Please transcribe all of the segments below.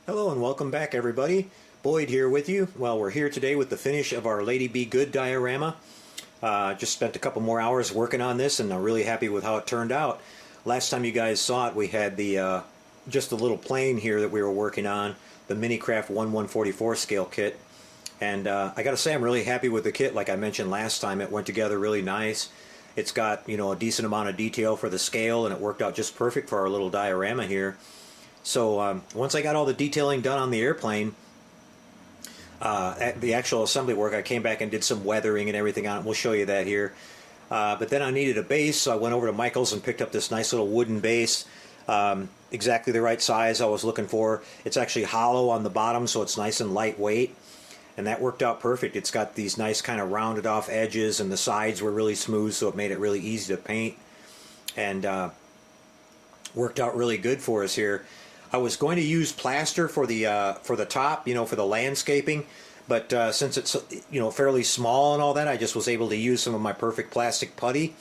Hello and welcome back, everybody. Boyd here with you. Well, we're here today with the finish of our Lady Be Good diorama. Just spent a couple more hours working on this and I'm really happy with how it turned out. Last time you guys saw it, we had the just a little plane here that we were working on, the Minicraft 1/144 scale kit. And I gotta say, I'm really happy with the kit. Like I mentioned last time, it went together really nice. It's got, a decent amount of detail for the scale, and it worked out just perfect for our little diorama here. So once I got all the detailing done on the airplane, at the actual assembly work, I came back and did some weathering and everything on it. We'll show you that here. But then I needed a base, so I went over to Michael's and picked up this nice little wooden base. Exactly the right size I was looking for. It's actually hollow on the bottom, so it's nice and lightweight. And that worked out perfect. It's got these nice kind of rounded off edges, and the sides were really smooth, so it made it really easy to paint. And worked out really good for us here. I was going to use plaster for the top, for the landscaping, but since it's fairly small and all that, I just was able to use some of my perfect plastic putty.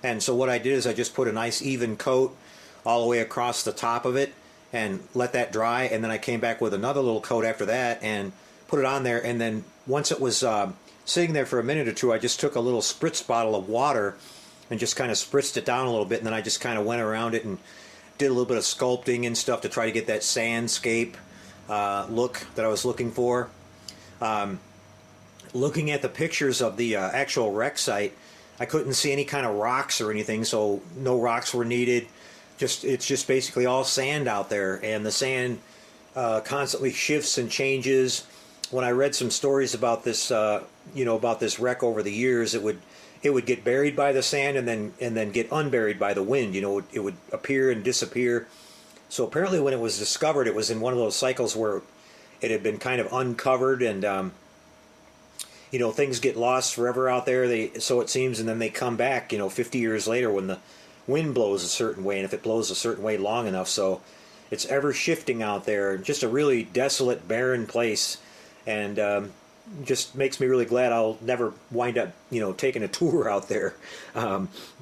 And so what I did is I just put a nice even coat all the way across the top of it and let that dry, and then I came back with another little coat after that and put it on there. And then once it was sitting there for a minute or two, I just took a little spritz bottle of water and just kind of spritzed it down a little bit, and then I just kind of went around it and did a little bit of sculpting and stuff to try to get that sandscape look that I was looking for. Looking at the pictures of the actual wreck site, I couldn't see any kind of rocks or anything, so no rocks were needed. It's just basically all sand out there, and the sand constantly shifts and changes. When I read some stories about this, about this wreck over the years, it would get buried by the sand and then get unburied by the wind. It would appear and disappear. So apparently when it was discovered, it was in one of those cycles where it had been kind of uncovered, and things get lost forever out there, so it seems, and then they come back 50 years later when the wind blows a certain way, and if it blows a certain way long enough. So it's ever shifting out there, just a really desolate, barren place. And just makes me really glad I'll never wind up, taking a tour out there.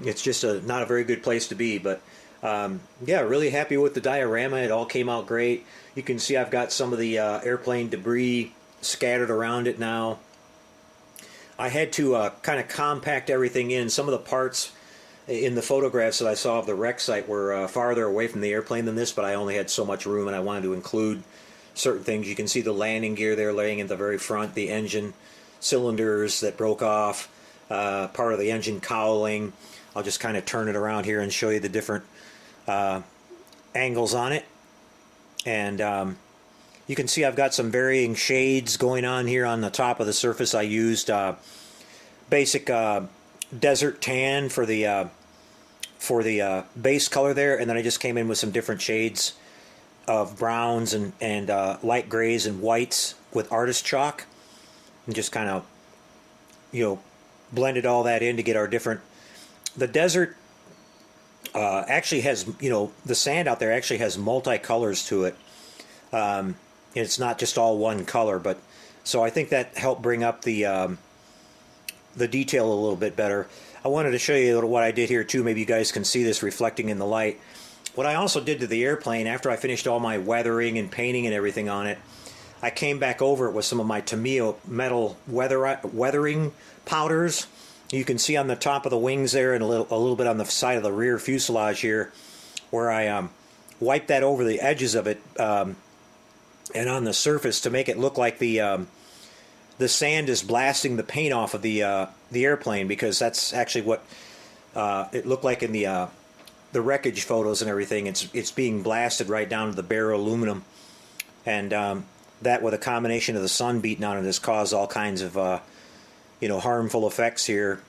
It's just not a very good place to be. But yeah, really happy with the diorama. It all came out great. You can see I've got some of the airplane debris scattered around it now. I had to kind of compact everything in. Some of the parts in the photographs that I saw of the wreck site were farther away from the airplane than this, but I only had so much room, and I wanted to include certain things. You can see the landing gear there laying at the very front, the engine cylinders that broke off, part of the engine cowling. I'll just kind of turn it around here and show you the different angles on it. And you can see I've got some varying shades going on here on the top of the surface. I used basic desert tan for the base color there, and then I just came in with some different shades of browns and light grays and whites with artist chalk, and just kind of blended all that in to get our different. The desert actually has, the sand out there actually has multicolors to it. It's not just all one color, but so I think that helped bring up the detail a little bit better. I wanted to show you what I did here too. Maybe you guys can see this reflecting in the light. What I also did to the airplane, after I finished all my weathering and painting and everything on it, I came back over it with some of my Tamiya metal weathering powders. You can see on the top of the wings there, and a little bit on the side of the rear fuselage here, where I wiped that over the edges of it and on the surface to make it look like the sand is blasting the paint off of the airplane, because that's actually what it looked like in the wreckage photos and everything. It's being blasted right down to the bare aluminum, and that, with a combination of the sun beating on it, has caused all kinds of harmful effects here.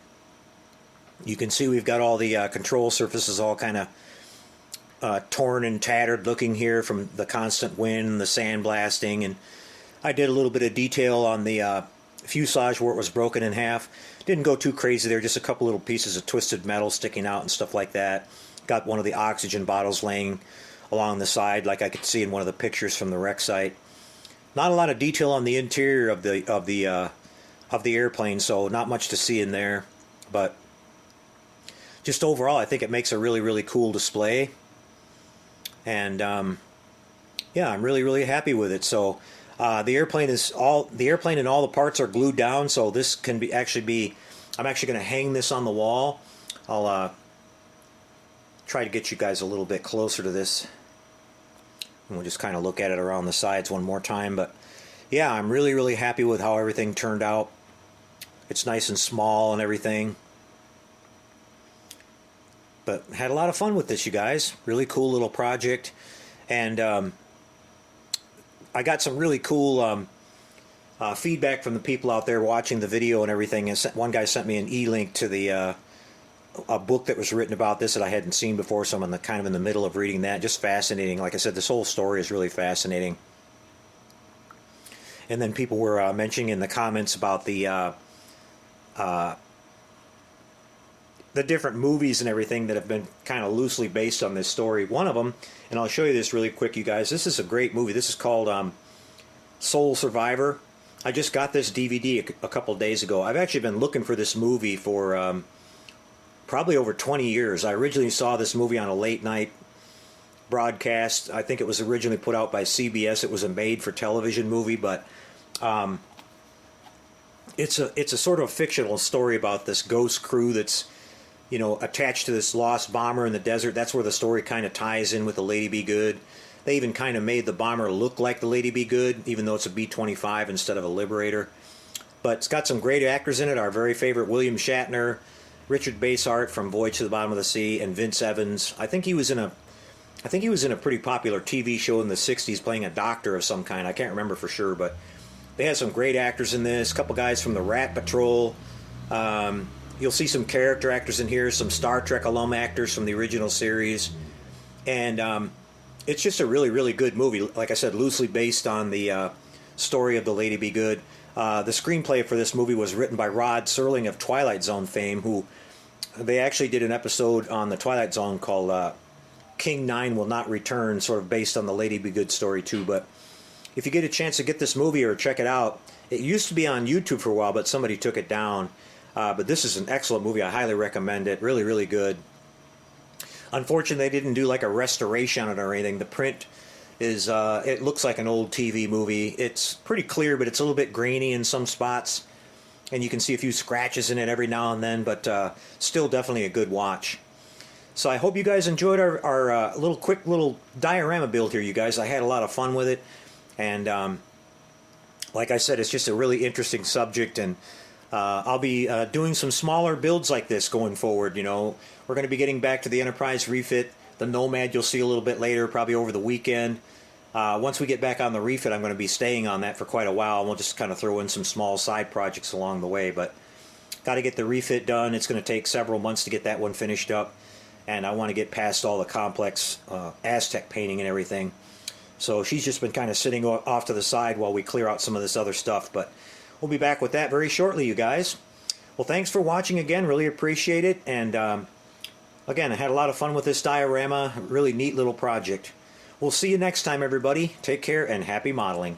You can see we've got all the control surfaces all kind of torn and tattered looking here from the constant wind and the sand blasting. And I did a little bit of detail on the fuselage where it was broken in half. Didn't go too crazy there, just a couple little pieces of twisted metal sticking out and stuff like that. Got one of the oxygen bottles laying along the side, like I could see in one of the pictures from the wreck site. Not a lot of detail on the interior of the airplane, so not much to see in there. But just overall, I think it makes a really, really cool display. And yeah, I'm really happy with it. So the airplane and all the parts are glued down. So this can be I'm actually going to hang this on the wall. I'll try to get you guys a little bit closer to this. And we'll just kind of look at it around the sides one more time. But yeah, I'm really happy with how everything turned out. It's nice and small and everything. But had a lot of fun with this, you guys. Really cool little project. And I got some really cool feedback from the people out there watching the video and everything. And one guy sent me an e-link to the a book that was written about this that I hadn't seen before, so I'm kind of in the middle of reading that. Just fascinating. Like I said, this whole story is really fascinating. And then people were mentioning in the comments about the different movies and everything that have been kind of loosely based on this story. One of them, and I'll show you this really quick, you guys. This is a great movie. This is called Soul Survivor. I just got this DVD a couple days ago. I've actually been looking for this movie for probably over 20 years. I originally saw this movie on a late night broadcast. I think it was originally put out by CBS. It was a made-for-television movie, but it's a sort of fictional story about this ghost crew that's, you know, attached to this lost bomber in the desert. That's where the story kind of ties in with the Lady Be Good. They even kind of made the bomber look like the Lady Be Good, even though it's a B-25 instead of a Liberator. But it's got some great actors in it. Our very favorite William Shatner, Richard Basehart from Voyage to the Bottom of the Sea, and Vince Evans. I think he was in a pretty popular TV show in the 60s playing a doctor of some kind. I can't remember for sure, but they had some great actors in this. A couple guys from the Rat Patrol. You'll see some character actors in here, some Star Trek alum actors from the original series. And it's just a really good movie. Like I said, loosely based on the story of the Lady Be Good. The screenplay for this movie was written by Rod Serling of Twilight Zone fame, who they actually did an episode on the Twilight Zone called King 9 Will Not Return, sort of based on the Lady Be Good story too. But if you get a chance to get this movie or check it out, it used to be on YouTube for a while, but somebody took it down. But this is an excellent movie. I highly recommend it. Really good. Unfortunately, they didn't do like a restoration on it or anything. The print is, it looks like an old TV movie. It's pretty clear, but it's a little bit grainy in some spots. And you can see a few scratches in it every now and then, but still definitely a good watch. So I hope you guys enjoyed our quick little diorama build here, you guys. I had a lot of fun with it. And like I said, it's just a really interesting subject. And I'll be doing some smaller builds like this going forward. You know, we're going to be getting back to the Enterprise refit. The Nomad you'll see a little bit later, probably over the weekend. Once we get back on the refit, I'm going to be staying on that for quite a while. And we'll just kind of throw in some small side projects along the way. But got to get the refit done. It's going to take several months to get that one finished up. And I want to get past all the complex Aztec painting and everything. So she's just been kind of sitting off to the side while we clear out some of this other stuff. But we'll be back with that very shortly, you guys. Well, thanks for watching again. Really appreciate it. And again, I had a lot of fun with this diorama. Really neat little project. We'll see you next time, everybody. Take care and happy modeling.